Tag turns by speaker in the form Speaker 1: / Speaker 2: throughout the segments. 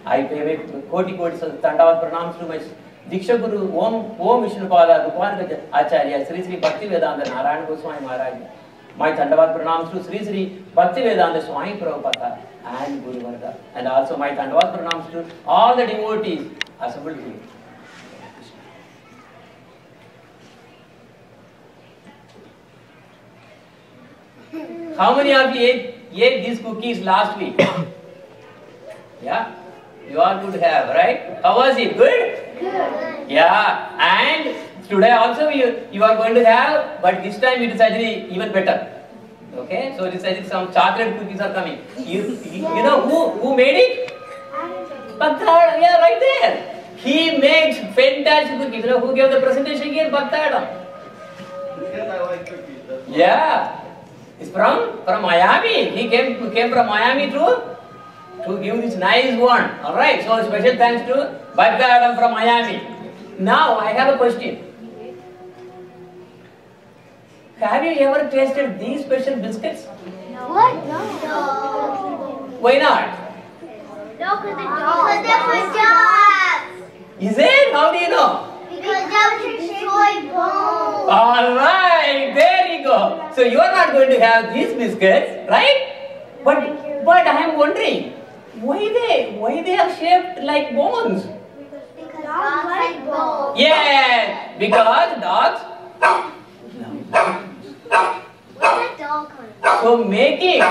Speaker 1: I pay koti dandavat pranams to my Diksha Guru Om Vishnupada Rupanaka Acharya Sri Sri Bhakti Vedanta Narayana Goswami Maharaj. My dandavat pranams to Sri Sri Bhakti Vedanta Swami Prabhupada and Guru Varga. And also my dandavat pranams to all the devotees assembled here. How many of you ate these cookies last week? Yeah? You all could have, right? How was it? Good? Good. Yeah. And today also you are going to have, but this time it is actually even better. Okay? So it is actually some chocolate cookies are coming. You know who made it? Katha, yeah, right there. He makes fantastic cookies. You know who gave the presentation here? Katha. Yeah. It's from Miami. He came from Miami to give this nice one. Alright, so special thanks to Bhajan from Miami. Now I have a question. Have you ever tasted these special biscuits?
Speaker 2: No. What? No.
Speaker 1: Why not?
Speaker 2: No, because they're for dogs.
Speaker 1: Is it? How do you know?
Speaker 2: Because dogs destroy bones.
Speaker 1: Alright, there you go. So you are not going to have these biscuits, right? But I am wondering, why they are shaped like bones?
Speaker 2: Because dogs like bones.
Speaker 1: Yes, because dogs love bones.
Speaker 2: What's a dog on?
Speaker 1: So making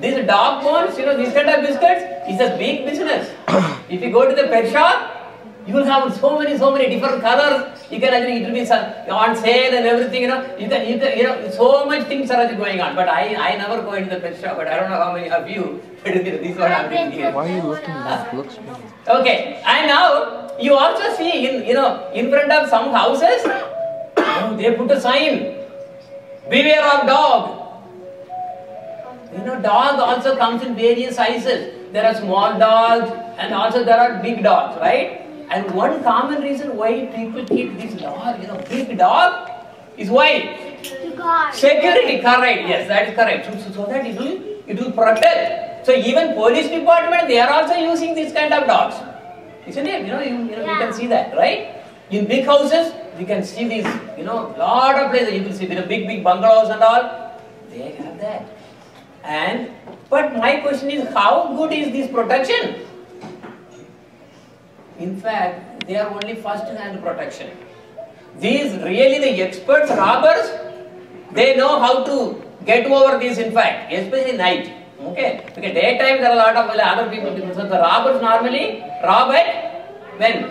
Speaker 1: these dog bones, this kind of biscuits is a big business. If you go to the pet shop, you will have so many different colors. You can actually, it will be on sale and everything. You can, so much things are going on. But I never go into the pet shop. But I don't know how many of you. But this is what I'm doing here.
Speaker 3: Why are you looking at looks?
Speaker 1: Okay, and now you also see in front of some houses, they put a sign: beware of dog. Dog also comes in various sizes. There are small dogs and also there are big dogs, right? And one common reason why people keep this dog, big dog, is why?
Speaker 2: To guard.
Speaker 1: Security, correct. Yes, that is correct. So that it will protect. So even police department, they are also using this kind of dogs, isn't it? You can see that, right? In big houses, you can see these, lot of places. You can see there are big bungalows and all. They have that. But my question is, how good is this protection? In fact, they are only first-hand protection. These really the expert robbers, they know how to get over this, in fact, especially night. Okay? Because daytime there are a lot of other people. So the robbers normally rob at when?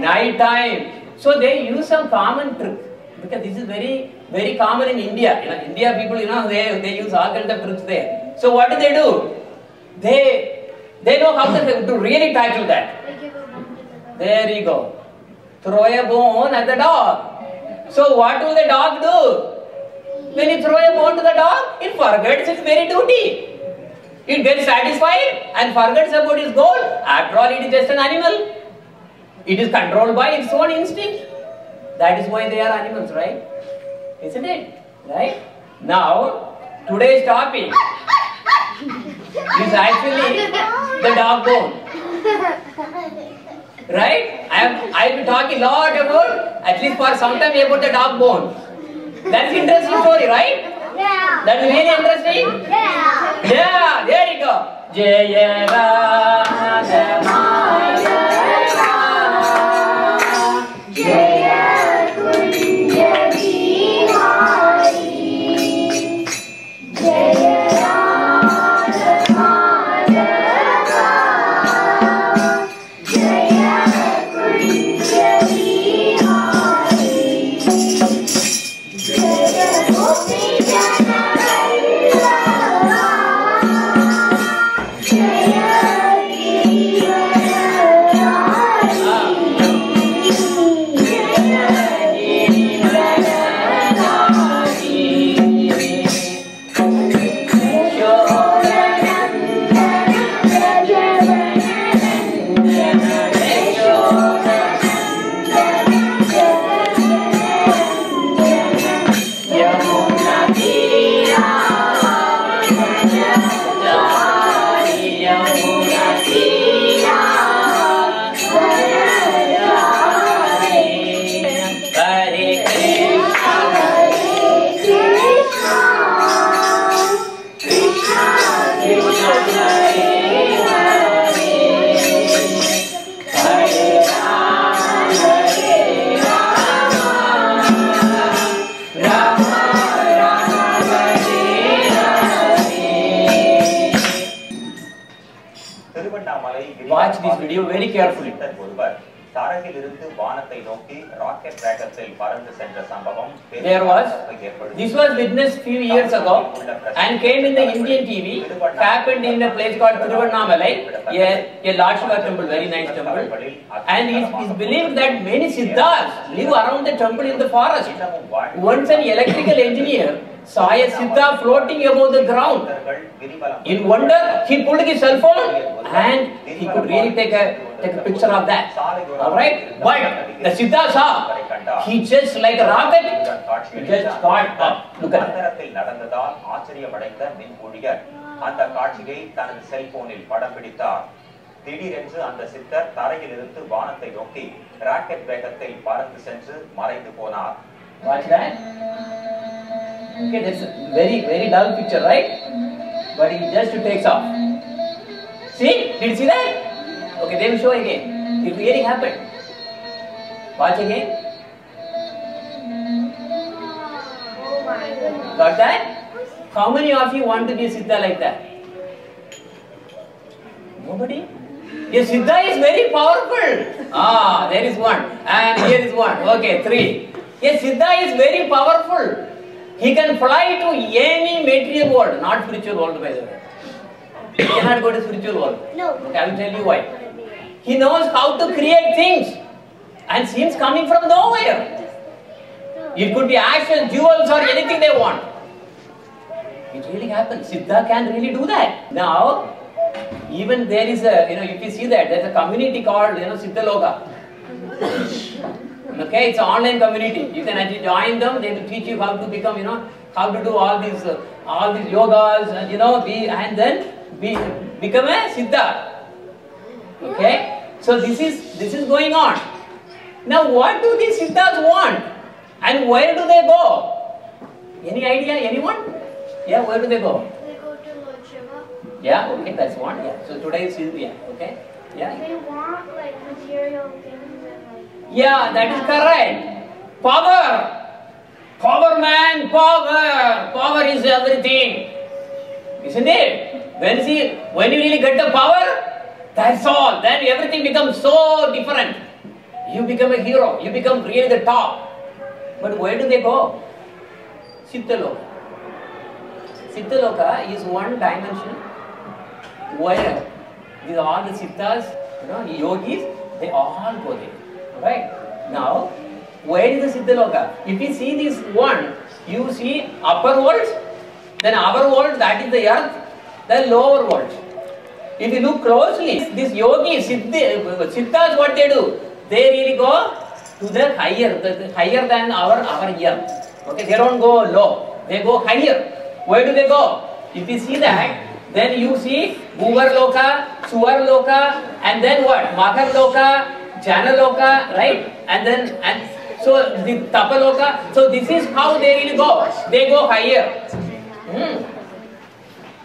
Speaker 1: Night time. So they use some common trick. Because this is very, very common in India. India people, they use all kinds of tricks there. So what do? They know how to really tackle that. There you go. Throw a bone at the dog. So what will the dog do? When you throw a bone to the dog, it forgets its very duty. It gets satisfied and forgets about its goal. After all, it is just an animal. It is controlled by its own instinct. That is why they are animals, right? Isn't it? Right? Now, today's topic is actually the dog bone. Right? I will be talking a lot about, at least for some time, about the dog bone. That's an interesting story, right?
Speaker 2: Yeah.
Speaker 1: That's really interesting?
Speaker 2: Yeah.
Speaker 1: Yeah, there you go. Jaya Radha Maya Jaya Kunja Bihari Jaya Radha Madhava Jaya Kunja Bihari Jaya Gopi Janarala Jaya Watch this video very carefully. This was witnessed few years ago and came in the Indian TV, happened in a place called Tiruvannamalai, a Lord Shiva temple, very nice temple. And it is believed that many Siddhas live around the temple in the forest. Once an electrical engineer saw a Siddha floating above the ground. In wonder, he pulled his cell phone and he could really take a picture of that. Alright? But the Siddha saw, he just like a rocket, he just got up. Look at it.
Speaker 3: திடீரென்று அந்த சித்தர் தரையிலிருந்து வானத்தை நோக்கி rocket வேகத்தில் பறந்து சென்று மறைந்து போனார்.
Speaker 1: Watch that. Okay, that's a very dull picture, right? But he just takes off. See? Did you see that? Okay, they will show again. It really happened. Watch again.
Speaker 2: Oh my goodness.
Speaker 1: Got that? How many of you want to be a Siddha like that? Nobody? A Siddha is very powerful. Ah, there is one. And here is one. Okay, 3. A Siddha is very powerful. He can fly to any material world, not spiritual world by the way. He cannot go to spiritual world.
Speaker 2: No.
Speaker 1: Okay, I will tell you why. He knows how to create things and seems coming from nowhere. It could be ashes, jewels or anything they want. It really happens. Siddha can really do that. Now, even there is a, if you see that, there is a community called, Siddha Loka. Okay, it's an online community. You can actually join them. They will teach you how to become, how to do all these yogas, and then become a Siddha. Okay, so this is going on. Now, what do these Siddhas want, and where do they go? Any idea? Anyone? Yeah, where do they go?
Speaker 2: They go to Lord Shiva.
Speaker 1: Yeah, okay, that's one. Yeah, so today is Siddhi. Okay, yeah.
Speaker 2: They want like material things and like.
Speaker 1: Yeah, that is correct. Power, man, power is everything, isn't it? When you really get the power, that's all. Then everything becomes so different. You become a hero. You become really the top. But where do they go? Siddha Loka. Siddha Loka is one dimension where these all the Siddhas, yogis, they all go there. Right? Now, where is the Siddha Loka? If you see this one, you see upper worlds, then our world, that is the earth, then lower worlds. If you look closely, this yogis, Siddhas, what they do? They really go to the higher than our earth. Okay, they don't go low, they go higher. Where do they go? If you see that, then you see Bhuvar Loka, Suvar Loka, and then what? Makar Loka, Jana Loka, right? And so the Tapa Loka. So this is how they really go. They go higher.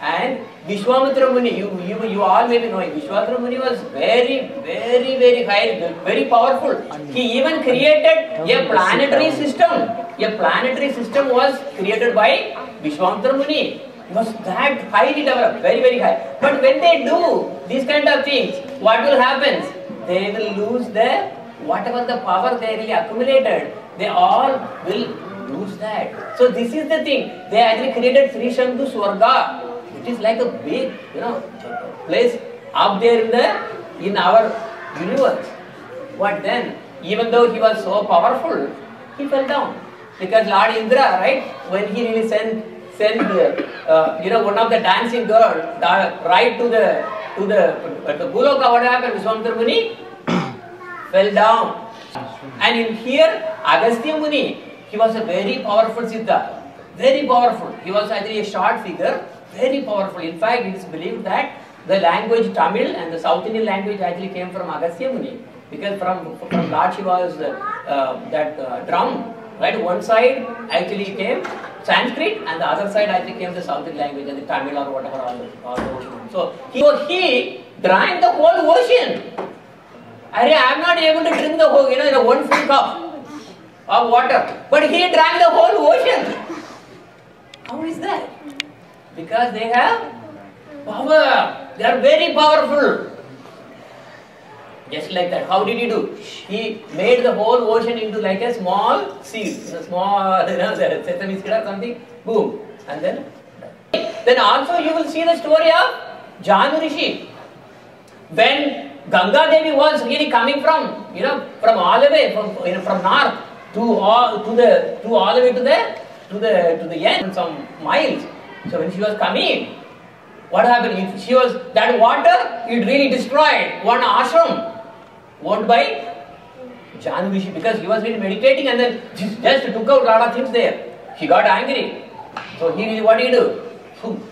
Speaker 1: And Vishwamitra Muni, you all may be knowing, Vishwamitra Muni was very high, very powerful. He even created a planetary system. A planetary system was created by Vishwamitra Muni. It was that highly developed, very high. But when they do these kind of things, what will happen? They will lose whatever the power they really accumulated, they all will lose that. So this is the thing. They actually created Sri Shambhu Swarga. It is like a big, place up there in our universe. What then? Even though he was so powerful, he fell down. Because Lord Indra, right, when he really sent one of the dancing girls right to the Guloka, what happened? Vishwamitra Muni fell down. And in here, Agastya Muni, he was a very powerful Siddha. Very powerful. He was actually a short figure, very powerful. In fact, it is believed that the language Tamil and the South Indian language actually came from Agastya Muni. Because from Lord Shiva's drum, right, one side actually came Sanskrit and the other side actually came the South Indian language and the Tamil or whatever all those. So he drank the whole ocean. I am not able to drink the whole, in a one full cup of water. But he drank the whole ocean. How is that? Because they have power. They are very powerful. Just like that. How did he do? He made the whole ocean into like a small seed, a small, the sesame seed or something. Boom, and then also you will see the story of Janu Rishi. When Ganga Devi was really coming from, from all the way from north to all the way to the end, some miles. So when she was coming, what happened? That water, it really destroyed one ashram owned by Janu Rishi, because he was really meditating and then just took out a lot of things there. He got angry. So what did he do?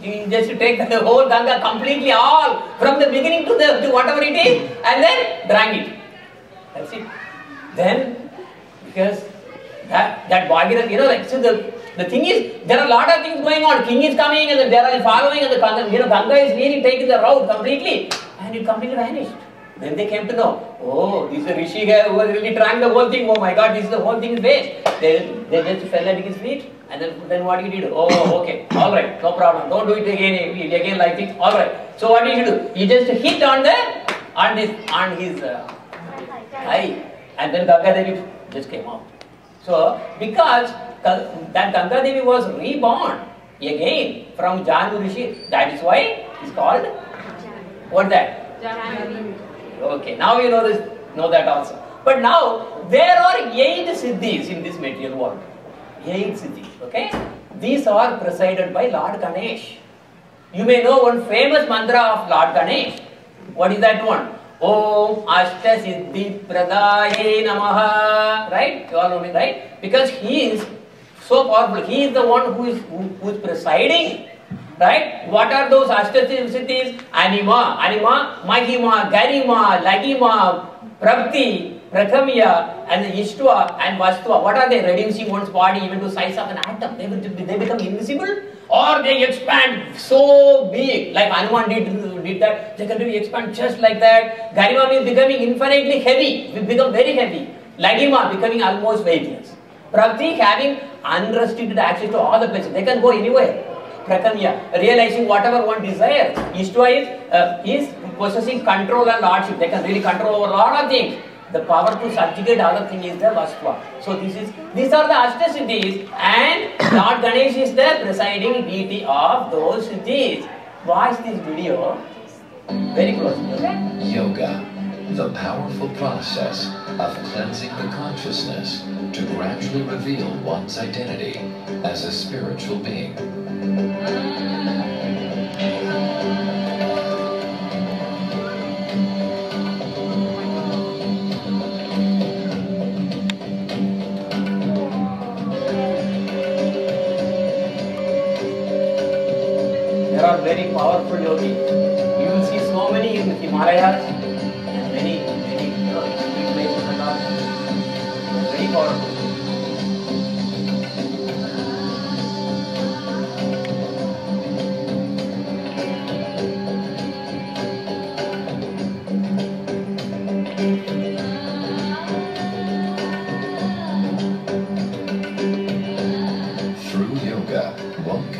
Speaker 1: He just take the whole Ganga completely, all from the beginning to whatever it is, and then drank it. That's it. Then, because that Bhagirath, so the thing is, there are a lot of things going on. King is coming and they are following, and the Ganga is really taking the route completely, and it completely vanished. Then they came to know, oh, this is a Rishi guy who has really drank the whole thing. Oh my God, the whole thing is waste. They just fell at his feet, and then what did he do? Oh, okay, all right, no problem. Don't do it again like this. All right. So what did he do? He just hit on his eye, and then Ganga Devi just came out. So because that Ganga Devi was reborn again from Janu Rishi, that is why it's called what that? Okay, now you know that also. But now there are 8 Siddhis in this material world. 8 Siddhis, okay? These are presided by Lord Ganesh. You may know one famous mantra of Lord Ganesh. What is that one? Om Ashta Siddhi Pradaye Namaha. Right? You all know me, right? Because he is so powerful. He is the one who is presiding. Right? What are those Ashta Siddhis? Anima, Mahima, Garima, Lagima, Prapti, Prakamya, and Ishtva and Vastva. What are they? Reducing one's body even to size of an atom. They become invisible, or they expand so big, like Hanuman did that. They can really expand just like that. Garima means becoming infinitely heavy. We become very heavy. Lagima becoming almost weightless. Prapti having unrestricted access to all the places. They can go anywhere. Prakamya, realizing whatever one desires. Ishtva is possessing control and lordship. They can really control over a lot of things. The power to subjugate other thing is the Vastva. So these are the Ashta Siddhis, and Lord Ganesh is the presiding deity of those Siddhis. Watch this video very closely, okay?
Speaker 4: Yoga, the powerful process of cleansing the consciousness to gradually reveal one's identity as a spiritual being.
Speaker 1: There are very powerful yogis. You will see so many in the Himalayas and many extreme places and all. Very powerful.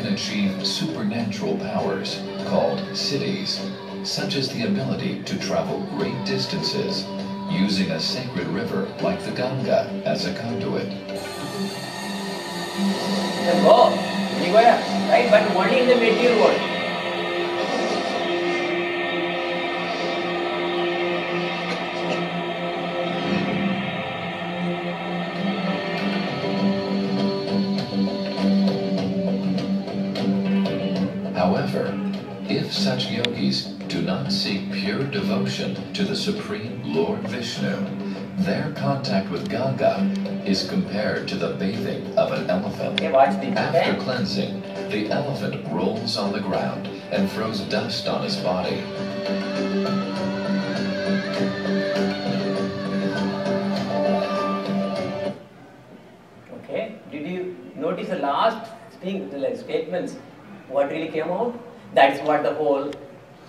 Speaker 4: Achieve supernatural powers called siddhis, such as the ability to travel great distances using a sacred river like the Ganga as a conduit.
Speaker 1: You can go anywhere, right? But only in the material world.
Speaker 4: However, if such yogis do not seek pure devotion to the Supreme Lord Vishnu, their contact with Ganga is compared to the bathing of an elephant.
Speaker 1: Okay, watch this,
Speaker 4: After
Speaker 1: okay?
Speaker 4: cleansing, the elephant rolls on the ground and throws dust on his body.
Speaker 1: Okay, did you notice the last thing, the statements? What really came out? That is what the whole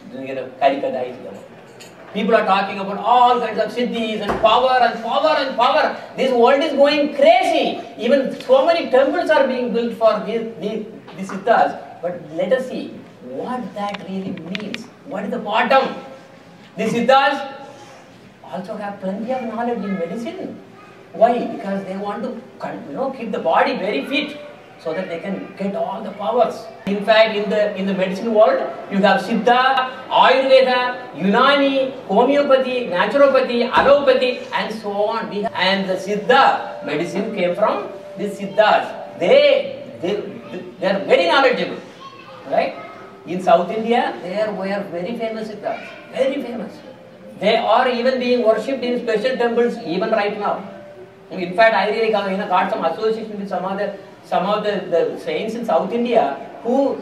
Speaker 1: Karikada is about. People are talking about all kinds of siddhis and power and power and power. This world is going crazy. Even so many temples are being built for these siddhas. But let us see what that really means. What is the bottom? The siddhas also have plenty of knowledge in medicine. Why? Because they want to keep the body very fit so that they can get all the powers. In fact, in the medicine world, you have Siddha, Ayurveda, Unani, homeopathy, naturopathy, allopathy, and so on. And the Siddha medicine came from the Siddhas. They are very knowledgeable, right? In South India, there were very famous Siddhas, very famous. They are even being worshipped in special temples even right now. In fact, I really got some association with some of the saints in South India who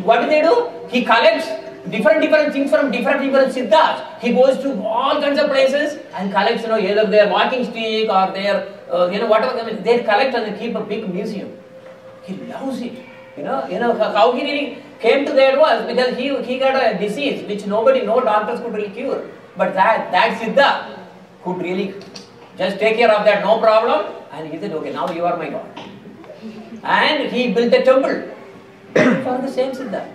Speaker 1: what do they do? He collects different things from different Siddhas. He goes to all kinds of places and collects, either their walking stick or their, whatever. They collect and they keep a big museum. He loves it. How he really came to that was because he got a disease which no doctors could really cure. But that Siddha could really just take care of that, no problem. And he said, okay, now you are my God. And he built a temple for the same Siddha.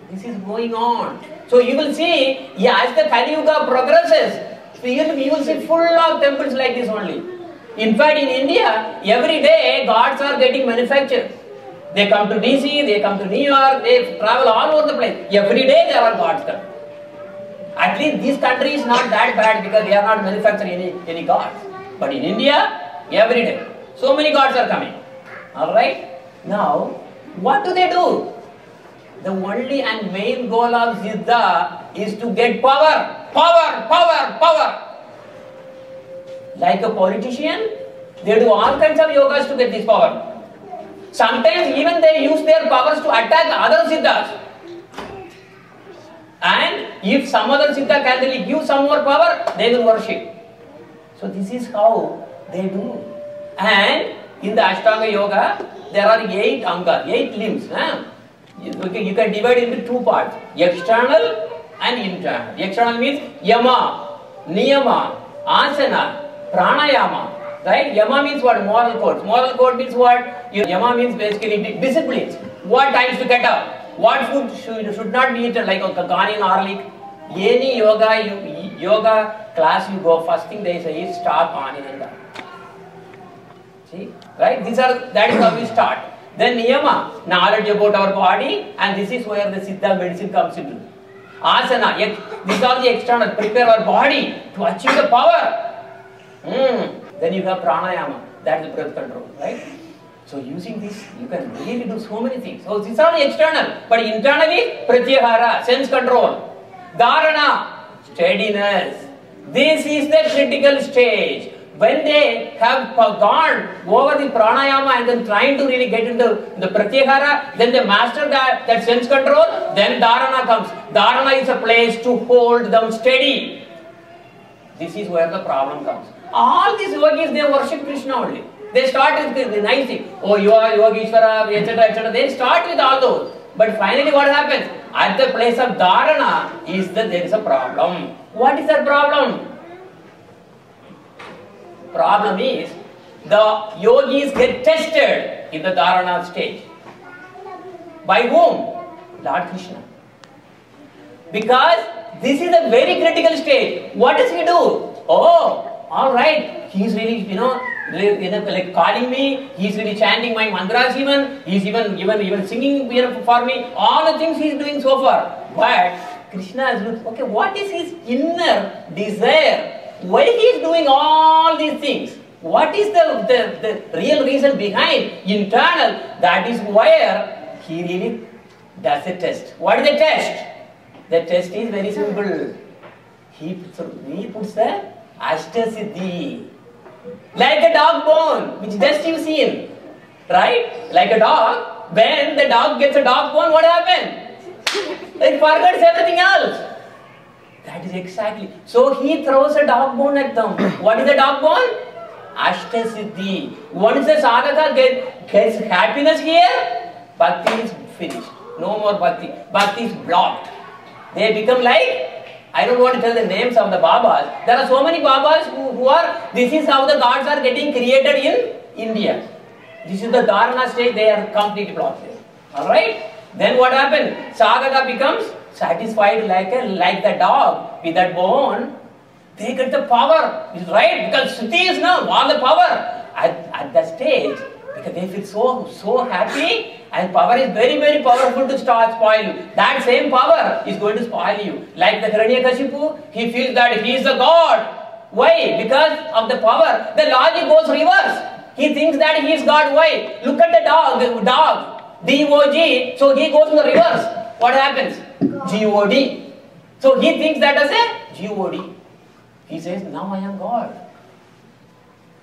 Speaker 1: This is going on. So you will see, as the Kali Yuga progresses, you will see full of temples like this only. In fact, in India, every day gods are getting manufactured. They come to DC, they come to New York, they travel all over the place. Every day there are gods coming. At least this country is not that bad because they are not manufacturing any gods. But in India, every day, so many gods are coming. Alright? Now, what do they do? The only and main goal of Siddha is to get power. Power, power, power. Like a politician, they do all kinds of yogas to get this power. Sometimes even they use their powers to attack other Siddhas. And if some other Siddha can really give some more power, they will worship. So this is how they do. And in the Ashtanga Yoga, there are 8 angas, 8 limbs. You can divide into 2 parts, external and internal. External means yama, niyama, asana, pranayama. Right? Yama means what? Moral codes. Moral code means what? Yama means basically disciplines. What times to get up? What food should not be eaten, like gone in garlic. Any yoga class you go, first thing they say is stop onion and garlic. See? Right? That is how we start. Then niyama, knowledge about our body, and this is where the Siddha medicine comes into. Asana, these are the external, prepare our body to achieve the power. Then you have pranayama, that is breath control, right? So using this, you can really do so many things. So these are the external, but internally, pratyahara, sense control. Dharana, steadiness. This is the critical stage. When they have gone over the pranayama and then trying to really get into the pratyahara, then they master that sense control, then dharana comes. Dharana is a place to hold them steady. This is where the problem comes. All these yogis, they worship Krishna only. They start with the nice thing. Oh, you are Yogeshwara, etc., etc. They start with all those. But finally what happens? At the place of dharana is that there is a problem. What is that problem? Problem is, the yogis get tested in the dharana stage. By whom? Lord Krishna. Because this is a very critical stage. What does he do? Oh, alright, he's really, like calling me, he's really chanting my mantras even, he's even singing for me, all the things he's doing so far. But Krishna is looking, okay, what is his inner desire? Why he is doing all these things? What is the real reason behind internal? That is where he really does a test. What is the test? The test is very simple. He puts the Ashta Siddhi. Like a dog bone, which just you've seen. Right? Like a dog. When the dog gets a dog bone, what happens? It forgets everything else. That is exactly. So he throws a dog bone at them. What is the dog bone? Ashta Siddhi. Once the sadhaka gets happiness here, bhakti is finished. No more bhakti. Bhakti is blocked. They become like, I don't want to tell the names of the Babas. There are so many Babas who are, this is how the gods are getting created in India. This is the dharana stage, they are completely blocked there. Alright? Then what happened? Sadhaka becomes satisfied like the dog with that bone. They get the power, is right, because Siddhi is now all the power. At that stage, because they feel so happy, and power is very, very powerful to spoil you. That same power is going to spoil you. Like the Hiranyakashipu, he feels that he is a god. Why? Because of the power. The logic goes reverse. He thinks that he is God. Why? Look at the dog, D-O-G, so he goes in the reverse. What happens? G-O-D. So he thinks that as a G-O-D. He says, now I am God.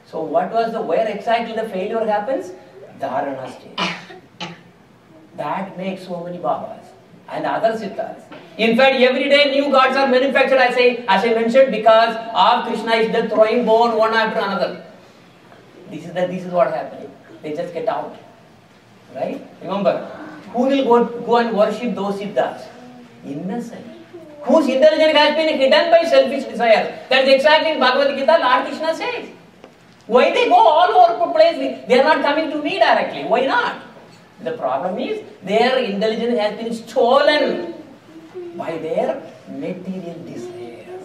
Speaker 1: So what was where exactly the failure happens? Dharana stage. That makes so many Babas and other Siddhas. In fact, every day new gods are manufactured, as I mentioned, because of Krishna is there throwing bone one after another. This is what happening. They just get out. Right? Remember, who will go and worship those Siddhas? Innocent. Whose intelligence has been hidden by selfish desires. That's exactly in Bhagavad Gita, Lord Krishna says. Why they go all over the place? They are not coming to me directly. Why not? The problem is their intelligence has been stolen by their material desires.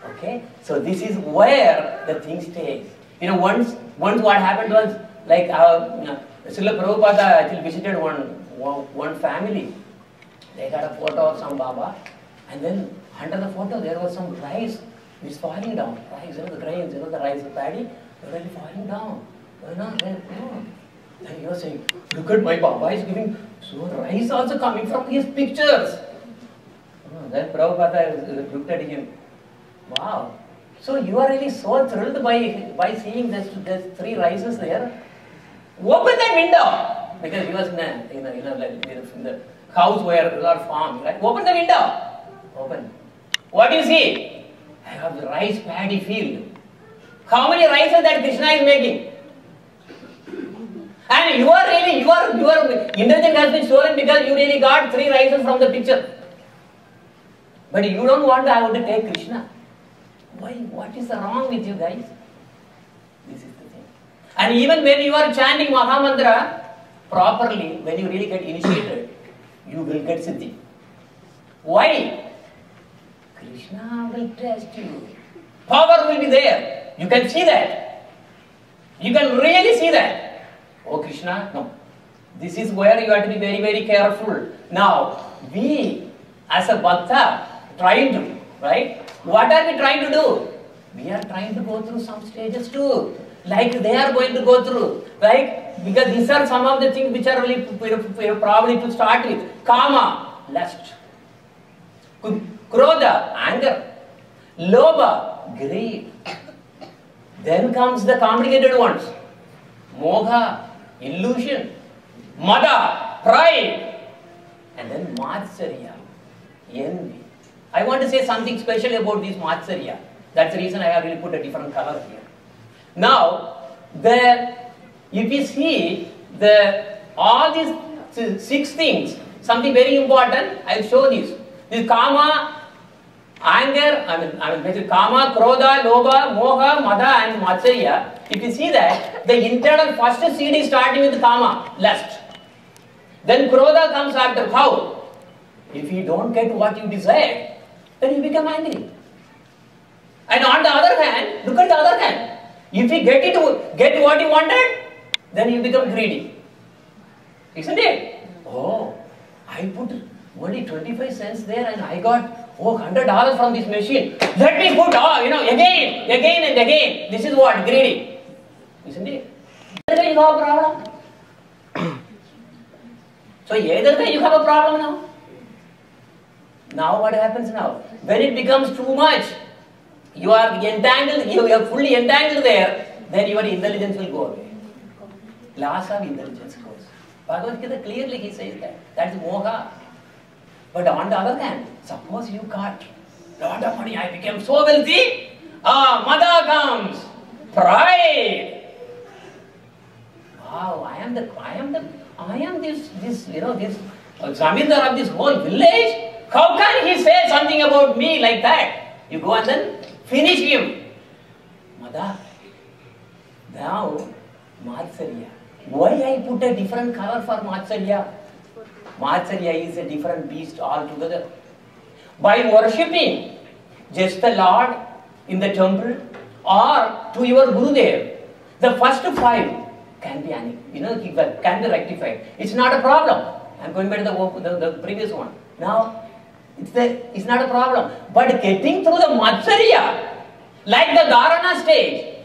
Speaker 1: Okay? So this is where the thing stays. Once what happened was, like Srila Prabhupada actually visited one family. They got a photo of some Baba, and then under the photo there was some rice which is falling down. Rice, the grains, the rice, the paddy, they were really falling down. Then he was saying, look at my Baba is giving, so rice also coming from his pictures. Then Prabhupada looked at him. Wow. So you are really so thrilled by seeing there's three rices there. Open that window, because he was in the house where there are farms. Right? Open the window. Open. What do you see? I have the rice paddy field. How many rices that Krishna is making? And your intelligence has been stolen because you really got three rices from the picture. But you don't want to take Krishna. Why? What is wrong with you guys? This is the thing. And even when you are chanting Mahamantra properly, when you really get initiated, you will get Siddhi. Why? Krishna will test you. Power will be there. You can see that. You can really see that. Oh Krishna, no. This is where you have to be very, very careful. Now, we as a Bhakta trying to, right? What are we trying to do? We are trying to go through some stages too. Like they are going to go through. Right? Because these are some of the things which are really probably to start with. Kama, lust. Krodha, anger. Lobha, greed. Then comes the complicated ones. Moha, illusion. Mada, pride. And then Matsarya, envy. I want to say something special about this Matsarya. That's the reason I have really put a different color here. Now, if you see all these 6 things, something very important, I'll show this. This Kama, anger, basically Kama, Krodha, Lobha, Moha, Mada and Matsarya. If you see that, the internal first seed is starting with Kama, lust. Then Krodha comes after. How? If you don't get what you desire, then you become angry. And on the other hand, look at the other hand. If you get what you wanted, then you become greedy. Isn't it? Oh, I put only 25 cents there and I got $100 from this machine. Let me put again and again. This is what? Greedy. Isn't it? Either way you have a problem. So either way you have a problem now. Now what happens now? When it becomes too much, you are entangled, you are fully entangled there, then your intelligence will go away. Loss of intelligence goes. Bhagavad Gita clearly he says that. That's moha. But on the other hand, suppose you got a lot of money, I became so wealthy, mada comes, pride. Wow, I am this zamindar of this whole village. How can he say something about me like that? You go and then finish him. Mada. Now, Matsarya. Why I put a different color for Matsarya? Matsarya is a different beast altogether. By worshipping just the Lord, in the temple or to your Gurudev, the first 5 can be, can be rectified. It's not a problem. I'm going back to the previous one. Now, it's not a problem. But getting through the Matsarya, like the Dharana stage,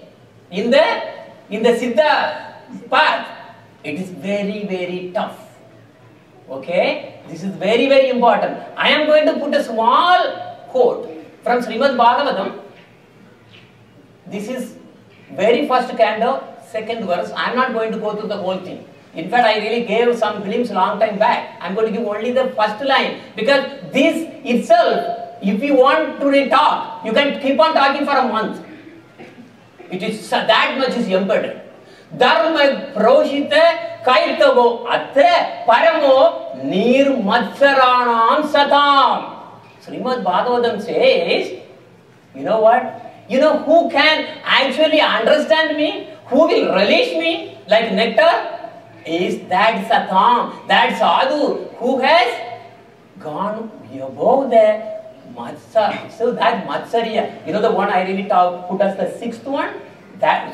Speaker 1: in the Siddha path, it is very, very tough. Okay? This is very, very important. I am going to put a small quote from Srimad Bhagavatam. This is very first canto, second verse. I am not going to go through the whole thing. In fact, I really gave some glimpse long time back. I am going to give only the first line, because this itself, if you want to talk, you can keep on talking for a month. It is that much is embedded. Dharma proshita kaitavo atre paramo nirmatsaranam satam. Srimad Bhagavatam says, you know what? You know who can actually understand me? Who will relish me like nectar? Is that satam, that sadhu who has gone above the matsarya. So that matsarya, you know the one I really put as the 6th one.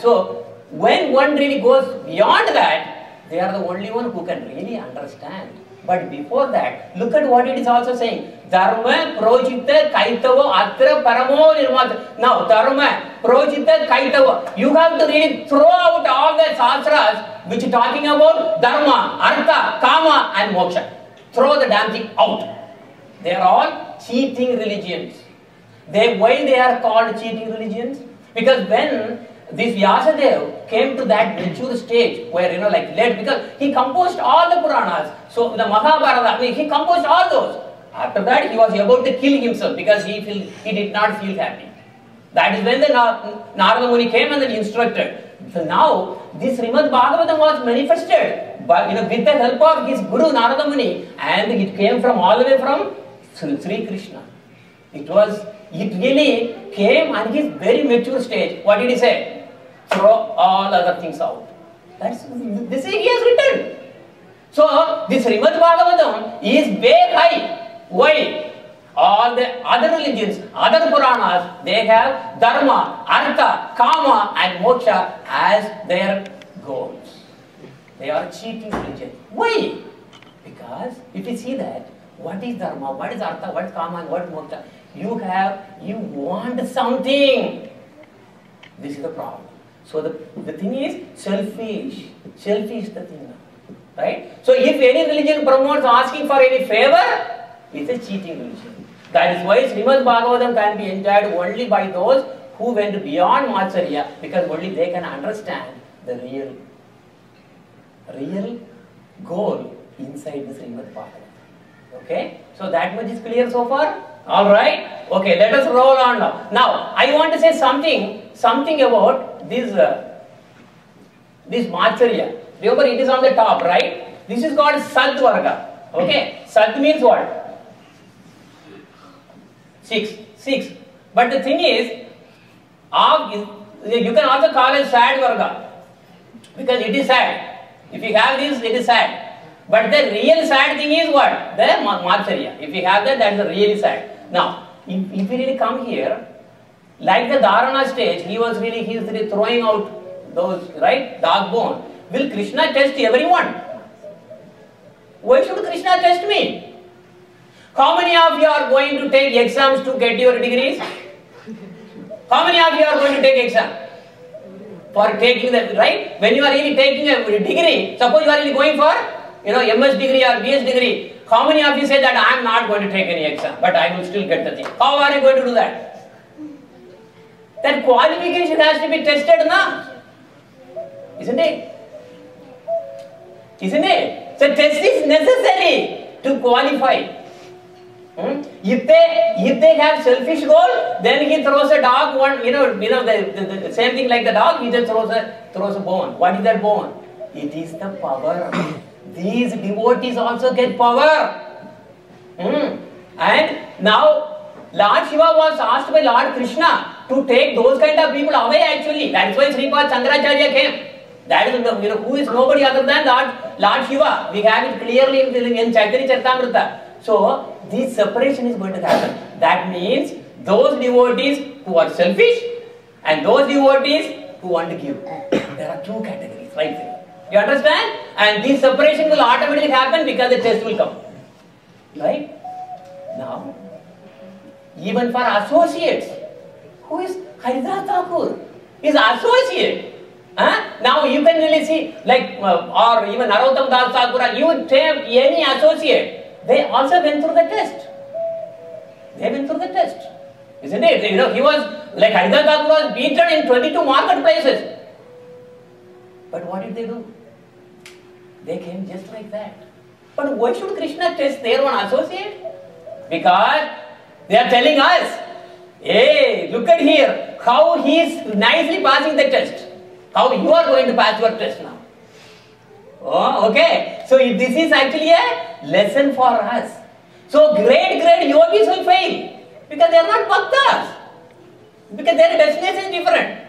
Speaker 1: So when one really goes beyond that, they are the only one who can really understand. But before that, look at what it is also saying. Dharma projita kaitava atra paramo nirmat. Now, dharma projita kaitava. You have to really throw out all the sastras which are talking about dharma, artha, kama and moksha. Throw the damn thing out. They are all cheating religions. Why they are called cheating religions? Because when this Vyasadeva came to that mature stage where, like late, because he composed all the Puranas. So the Mahabharata, he composed all those. After that, he was about to kill himself because he did not feel happy. That is when the Narada Muni came and then instructed. So now, this Srimad Bhagavatam was manifested, but with the help of his Guru Narada Muni, and it came from all the way from Sri Krishna. It really came at his very mature stage. What did he say? Throw all other things out. This he has written. So, this Srimad Bhagavatam is way high. Why? All the other religions, other Puranas, they have Dharma, Artha, Kama and Moksha as their goals. They are cheating religion. Why? Because if you see that, what is Dharma, what is Artha, what is Kama and what is Moksha? You want something. This is the problem. So the thing is selfish. Selfish the thing now. Right? So if any religion promotes asking for any favor, it's a cheating religion. That is why Srimad Bhagavatam can be enjoyed only by those who went beyond Matsarya, because only they can understand the real goal inside the Srimad Bhagavatam. Okay? So that much is clear so far? Alright? Okay, let us roll on now. Now, I want to say something about this Matsarya. Remember, it is on the top, right? This is called Sadvarga. Okay? Sad means what? 6. But the thing is, you can also call it sad varga, because it is sad. If you have this, it is sad. But the real sad thing is what? The Matsarya. If you have that, that is really sad. Now, if you really come here, like the Dharana stage, he is really throwing out those, right, dark bone. Will Krishna test everyone? Why should Krishna test me? How many of you are going to take exams to get your degrees? How many of you are going to take exam? For taking the, right? When you are really taking a degree, suppose you are really going for, MS degree or BS degree, how many of you say that I am not going to take any exam, but I will still get the thing? How are you going to do that? That qualification has to be tested now. Isn't it? Isn't it? So test is necessary to qualify. If they have selfish goal, then he throws a dog one, the same thing like the dog, he just throws a bone. What is that bone? It is the power. These devotees also get power. And now Lord Shiva was asked by Lord Krishna to take those kind of people away actually. That is why Sripad Shankaracharya came. That is, who is nobody other than Lord Shiva. We have it clearly in Chaitanya Charitamrita. So, this separation is going to happen. That means those devotees who are selfish and those devotees who want to give. There are two categories right there. You understand? And this separation will automatically happen because the test will come. Right? Now, even for associates, who is Haridas Thakur? Is associate. Now you can really see, like, or even Narottam Das Thakur, you take any associate, they also went through the test. They went through the test. Isn't it? You know, he was, like Haridas Thakur was beaten in 22 marketplaces. But what did they do? They came just like that. But why should Krishna test their own associate? Because they are telling us, hey, look at here, how he is nicely passing the test. How you are going to pass your test now. Oh, okay. So this is actually a lesson for us. So great yogis will fail because they are not bhaktas. Because their destination is different.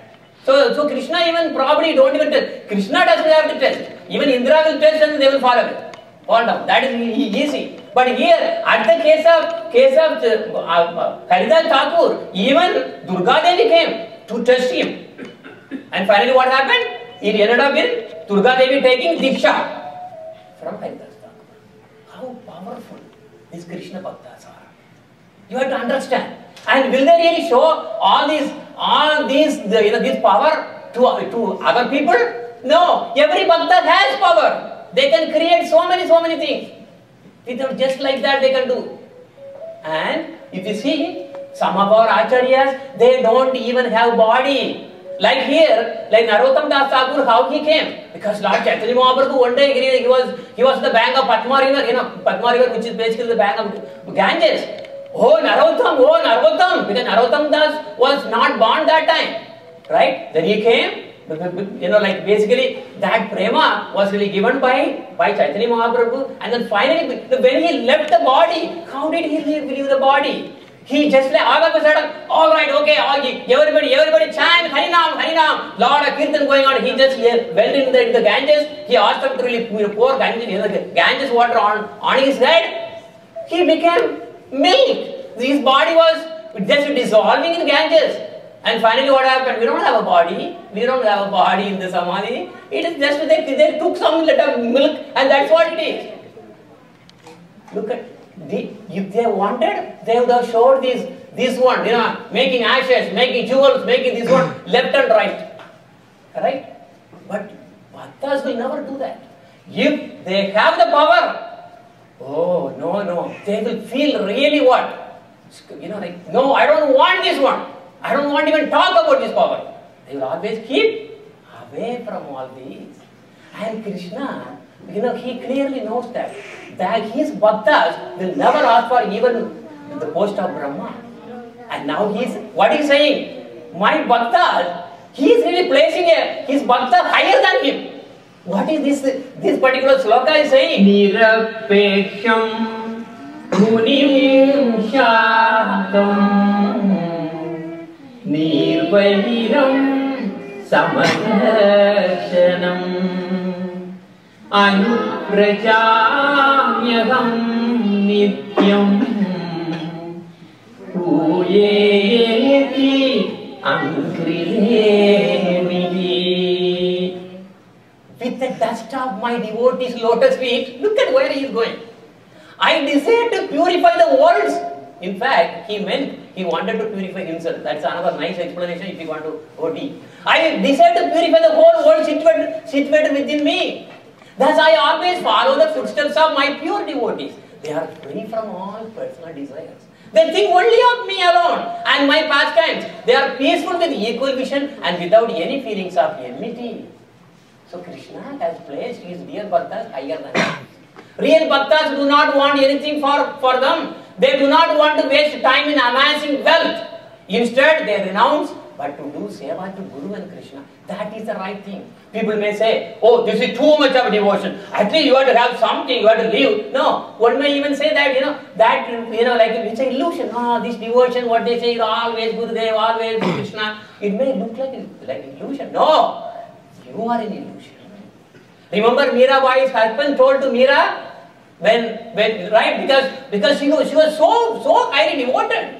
Speaker 1: So Krishna even probably don't even test. Krishna doesn't have to test. Even Indra will test and they will fall away. Fall down. That is easy. But here, at the case of Haridas Thakur, even Durga Devi came to test him. And finally what happened? It ended up in Durga Devi taking Diksha from Haridas Thakur. How powerful these Krishna Bhaktas are. You have to understand. And will they really show all these this power to other people? No. Every Bhakta has power. They can create so many things. Without just like that they can do. And if you see, some of our acharyas, they don't even have body. Like here, like Narottam Das Thakur, how he came? Because Lord Chaitanya Mahaprabhu one day he was at the bank of Padma River, Padma River, which is basically the bank of Ganges. Oh Narottam, because Narottam Das was not born that time, right? Then he came, like basically that prema was really given by Chaitanya Mahaprabhu, and then finally when he left the body, how did he leave the body? He just like all of a sudden, all right, okay, everybody chant Harinam, Lord of Kirtan going on. He just went into the Ganges. He asked them to really pour Ganges water on his head. He became milk. His body was just dissolving in Ganges. And finally what happened? We don't have a body. We don't have a body in the Samadhi. It is just they took some little milk and that's what it is. Look at, if they wanted, they would have showed this one, making ashes, making jewels, making this one left and right. Right? But Bhaktas will never do that. If they have the power, oh, no, they will feel really what? Like, no, I don't want this one. I don't want to even talk about this power. They will always keep away from all these. And Krishna, he clearly knows that his bhaktas will never ask for even the post of Brahma. And now what he's saying? My bhaktas, he is really placing his bhakta higher than him. What is this particular sloka is saying? Nirapeksham munim shakam nirvairam samadarshanam Anuprajamyaham nityam Puyeti Ankrilemihi. With the dust of my devotee's lotus feet, look at where he is going. I desire to purify the worlds. In fact, he wanted to purify himself. That's another nice explanation if you want to go deep. I desire to purify the whole world situated within me. Thus I always follow the footsteps of my pure devotees. They are free from all personal desires. They think only of me alone and my pastimes. They are peaceful with equal vision and without any feelings of enmity. So Krishna has placed his dear bhaktas higher than them. Real bhaktas do not want anything for them. They do not want to waste time in amassing wealth. Instead, they renounce, but to do seva to Guru and Krishna. That is the right thing. People may say, oh, this is too much of devotion. At least you have to have something, you have to live. No, one may even say that, like it's an illusion. Oh, this devotion, what they say is always Gurudev, always Krishna. It may look like illusion. No, you are an illusion. Remember Mirabai's husband told to Meera, when right, because she was so highly devoted.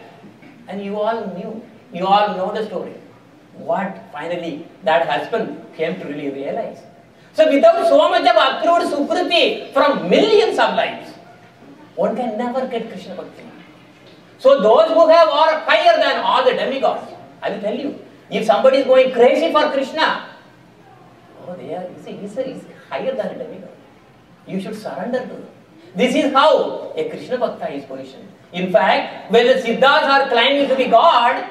Speaker 1: And you all knew, you all know the story. What finally that husband came to really realize. So without so much of accrued sukriti from millions of lives, one can never get Krishna Bhakti. So those who are higher than all the demigods, I will tell you, if somebody is going crazy for Krishna, oh, he's higher than a demigod. You should surrender to them. This is how a Krishna Bhakta is positioned. In fact, when the Siddhas are claiming to be God,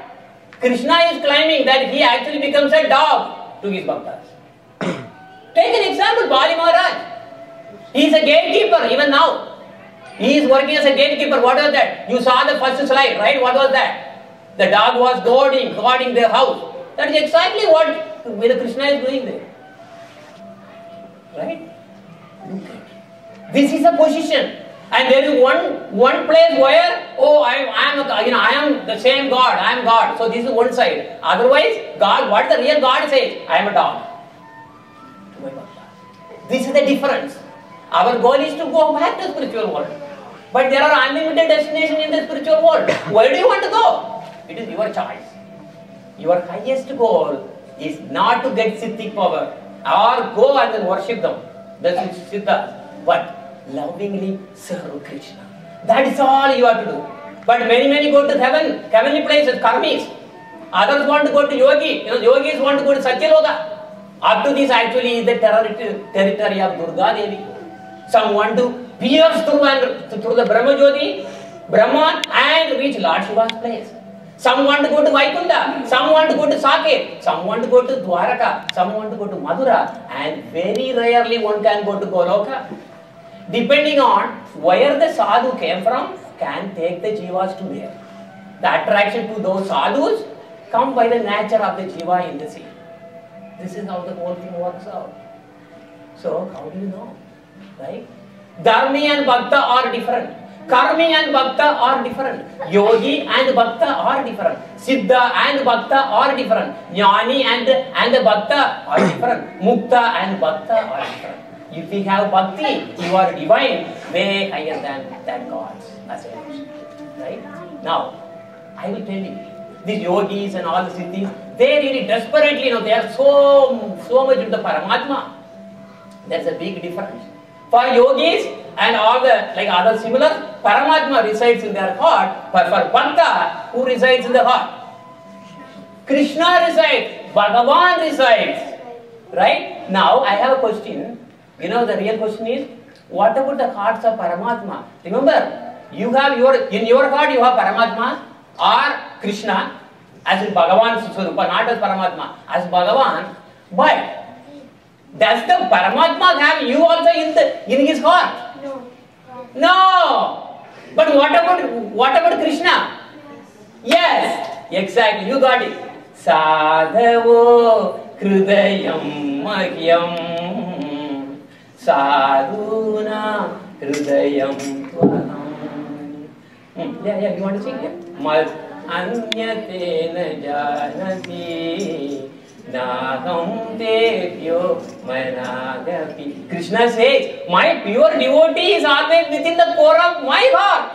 Speaker 1: Krishna is claiming that he actually becomes a dog to his Bhaktas. Take an example, Bali Maharaj. He is a gatekeeper even now. He is working as a gatekeeper. What was that? You saw the first slide, right? What was that? The dog was guarding their house. That is exactly what Krishna is doing there. Right? This is a position. And there is one place where, oh, I am the same God, I am God. So this is one side. Otherwise, God, what the real God says, I am a dog. This is the difference. Our goal is to go back to the spiritual world. But there are unlimited destinations in the spiritual world. Where do you want to go? It is your choice. Your highest goal is not to get Siddhi power or go and then worship them. That's Siddha. But lovingly serve Krishna. That is all you have to do. But many go to heavenly places, karmis. Others want to go to yogi. Yogis want to go to Satyaloka. Up to this actually is the territory of Durga Devi. Some want to pierce through the Brahma Jyoti, Brahman, and reach Lord Shiva's place. Some want to go to Vaikunta, some want to go to Saket, some want to go to Dwaraka, some want to go to Madura, and very rarely one can go to Goloka. Depending on where the sadhu came from, can take the jivas to there. The attraction to those sadhus come by the nature of the jiva in the sea. This is how the whole thing works out. So, how do you know? Right? Dharmi and Bhakta are different. Karmi and Bhakta are different. Yogi and Bhakta are different. Siddha and Bhakta are different. Jnani and Bhakta are different. Mukta and Bhakta are different. If we have Bhakti, you are divine, way higher than gods. That's it. Right? Now, I will tell you, these yogis and all the siddhis, they really desperately, they are so much into Paramatma. There's a big difference. For yogis and all the other similar, Paramatma resides in their heart. But for Bhakta, who resides in the heart? Krishna resides, Bhagavan resides. Right? Now, I have a question. The real question is, what about the hearts of Paramatma? Remember, in your heart you have Paramatma or Krishna as in Bhagavan Swarupa, not as Paramatma, as Bhagavan. But does the Paramatma have you also in his heart?
Speaker 2: No.
Speaker 1: No. But what about Krishna? Yes. Exactly. You got it. Sadhavo krudayam mahyam sadhuna krudayam tvanam. Yeah, you want to sing? Yeah. Mad anyatena janati naham devyo managapi. Krishna says, my pure devotee is always within the core of my heart.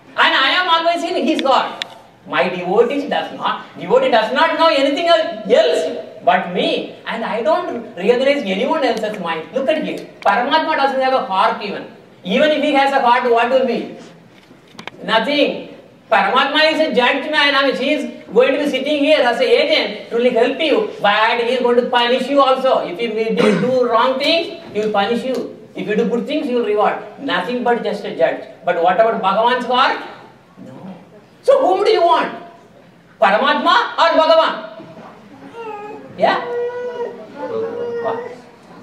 Speaker 1: And I am always in his heart. My devotee does not know anything else but me. And I don't recognize anyone else's mind. Look at here. Paramatma doesn't have a heart even. Even if he has a heart, what will be? Nothing. Paramatma is a judge man. I mean, he is going to be sitting here as an agent to help you. But he is going to punish you also. If you do wrong things, he will punish you. If you do good things, he will reward. Nothing but just a judge. But what about Bhagavan's heart? No. So whom do you want? Paramatma or Bhagavan? Yeah?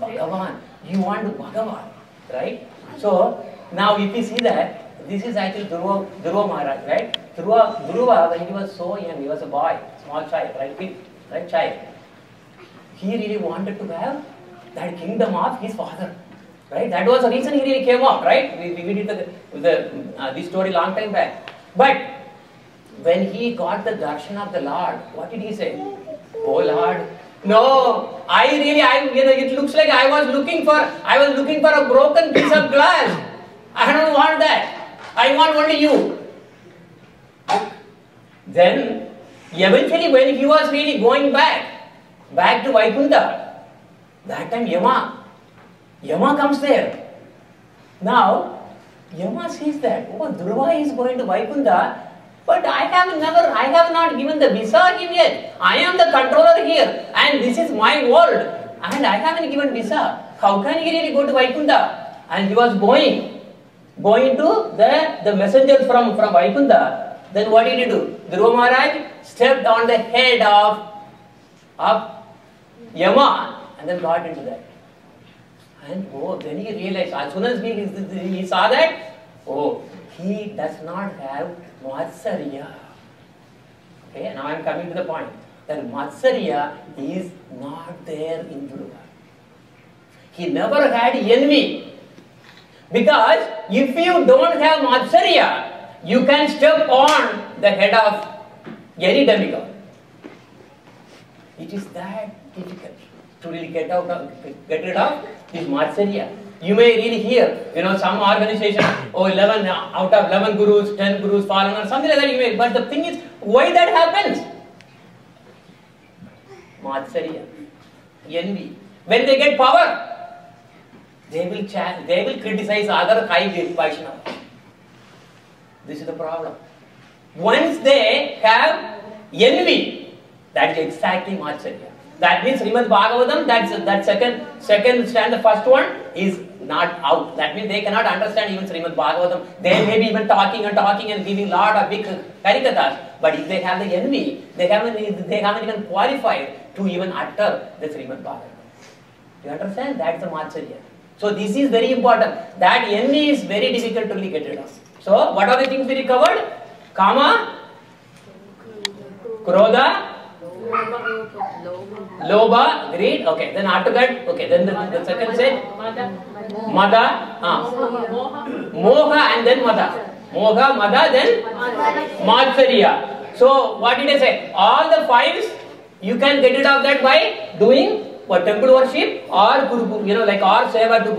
Speaker 1: Bhagavan. You want Bhagavan. Right? So, now if you see that, this is actually Dhruva Maharaj, right? Dhruva, when he was so young, he was a boy, small child, right? Child. He really wanted to have that kingdom of his father, right? That was the reason he really came up, right? We did this story long time back. But when he got the darshan of the Lord, what did he say? Oh Lord, no, it looks like I was looking for a broken piece of glass. I don't want that. I want only you. Then, eventually when he was really going back to Vaikuntha, that time Yama comes there. Now, Yama sees that, oh, Dhruva is going to Vaikuntha, but I have not given the visa him yet. I am the controller here, and this is my world, and I haven't given visa. How can he really go to Vaikuntha? And he was going to the messengers from Vaikuntha. Then what did he do? Dhruva Maharaj stepped on the head of Yama and then got into that. And then he realized, as soon as he saw that, he does not have Matsarya. Okay, now I am coming to the point that Matsarya is not there in Dhruva. He never had envy. Because if you don't have Matsarya, you can step on the head of any demigod. It is that difficult to really get rid of this Matsarya. You may really hear, some organization, 11 out of 11 gurus, 10 gurus fallen or something like that you may. But the thing is, why that happens? Matsarya, envy. When they get power, they will criticize other high Vaishnavas. This is the problem. Once they have envy, that is exactly Matsarya. That means Srimad Bhagavatam, that second stand, the first one is not out. That means they cannot understand even Srimad Bhagavatam. They may be even talking and giving lot of big karikathas. But if they have the envy, they haven't even qualified to even utter the Srimad Bhagavatam. You understand? That's the Matsarya. So this is very important. That envy is very difficult to get rid of. So what are the things we covered? Kama, Krodha, Lobha, greed. Okay, then after that, then the second set, Mada, Moha and then Mada. Moha, Mada, then Matsarya. So what did I say? All the fives, you can get rid of that by doing temple worship or Guru, or Seva to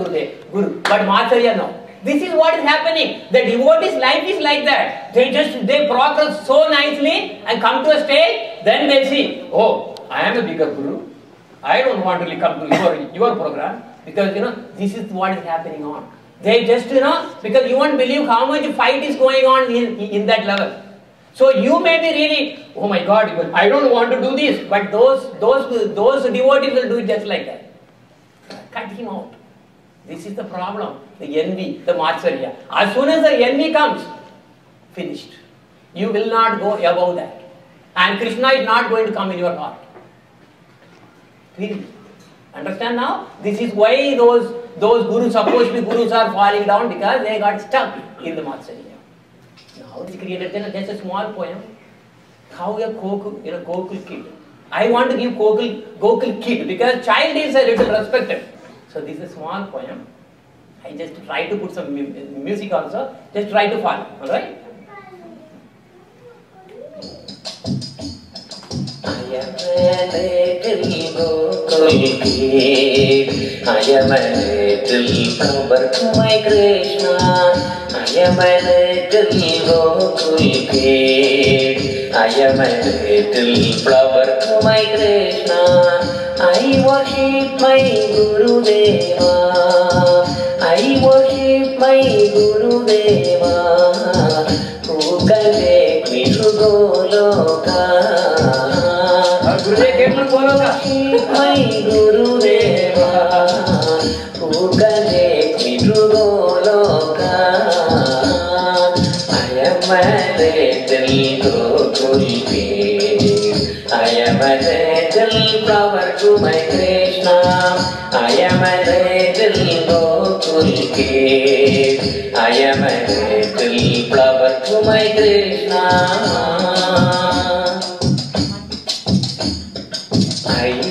Speaker 1: Guru. But Matsarya, no. This is what is happening. The devotee's life is like that. They progress so nicely and come to a stage, then they see, I am a bigger Guru. I don't want to come to your program because this is what is happening on. They just because you won't believe how much fight is going on in that level. So you may be really, oh my God, I don't want to do this, but those devotees will do it just like that. Cut him out. This is the problem, the envy, the Matsarya. As soon as the envy comes, finished. You will not go above that. And Krishna is not going to come in your heart. Really. Understand now? This is why those gurus, supposed to be gurus, are falling down because they got stuck in the Matsarya. Now it's created just a small poem. How a Gokul kid. I want to give Gokul kid because child is a little respected. So this is a small poem. I just try to put some music also. Just try to follow. Alright? I am a little Gokul kid. I am a little flower to my Krishna. I am a little Gokul kid. I am a little flower to my Krishna. I worship my Guru Deva. I worship my Guru Deva. Who can take me to Goloka? Worship my Guru Deva. Who can take me to Goloka? I am a little Gokul kid. I am a little flower to my Krishna. I am a little Gokul kid. I am a little flower to my Krishna. I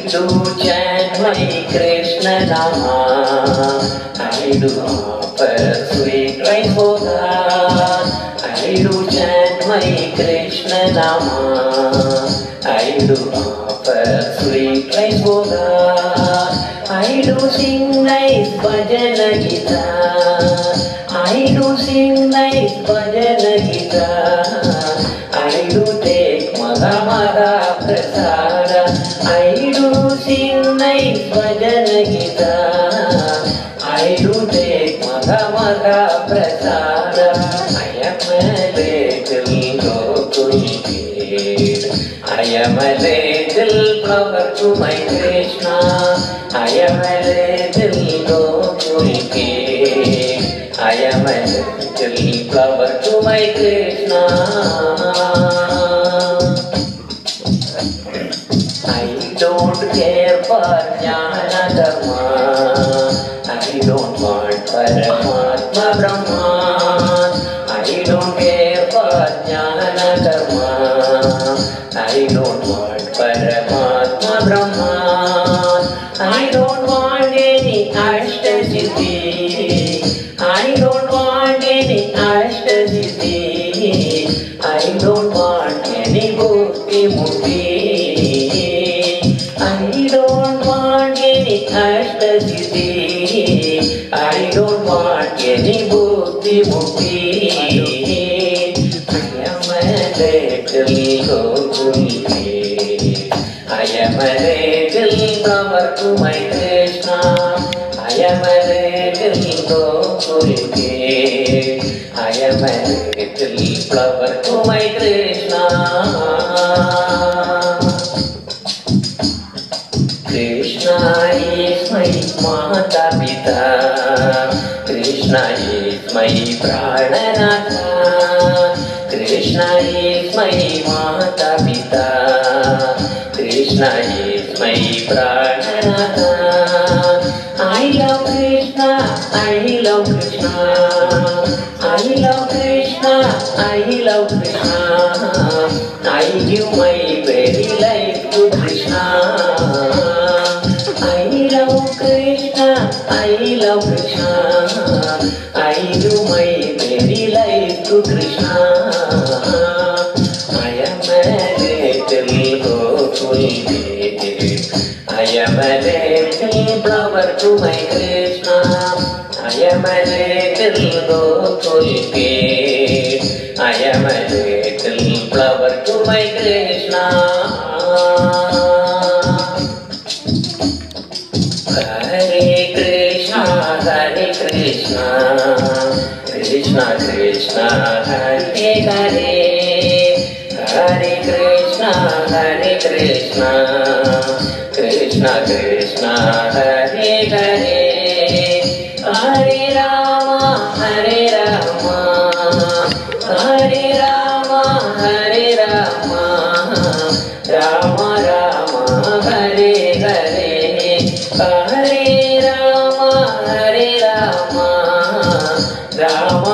Speaker 1: do chant my Krishna Nama. I do offer sweet rice bhoga. I do chant my Krishna Nama. I do offer sweet rice bhoga. I do sing nice Bhajan Gita. I do sing nice Bhajan Gita. I do take prasada. I do sing nice bhajan gita. I do take Maha prasada. I am a little Gokul kid. I am a little flower to my Krishna. I am a little Gokul kid. I am a little flower to my Krishna. I don't care for jnana dharma. I don't want Paramatma Brahman. I don't care for jnana dharma. I don't want Paramatma Brahman. I don't want any Ashta Siddhi. I don't want any Ashta Siddhi. I don't want any Bhakti Mukti. I don't want any Ashta Siddhi. I don't want any Bhakti Mukti. I am a little flower to my Krishna. I am a little Gokul kid. I am a little flower to my Krishna. Krishna is my Mata Pita. Krishna is my Prananatha. Krishna is my Mata Pita. Krishna is my Prananatha. I love Krishna, I love Krishna. I love Krishna, I love Krishna. I give my very life to Krishna. I love Krishna, I love Krishna. I give my very life to Krishna. I am a little Gokul kid. I am a little flower to my Krishna. I am a little Gokul kid. I am a little flower to my Krishna. Hare Krishna, Hare Krishna, Krishna Krishna, Hare Hare, Hare Krishna, Hare Krishna, Krishna Krishna, Hare Hare, Hare Rama, Hare Rama, Hare Rama, Hare Rama, Rama Rama, Hare Hare, Hare Rama, Hare Rama, Rama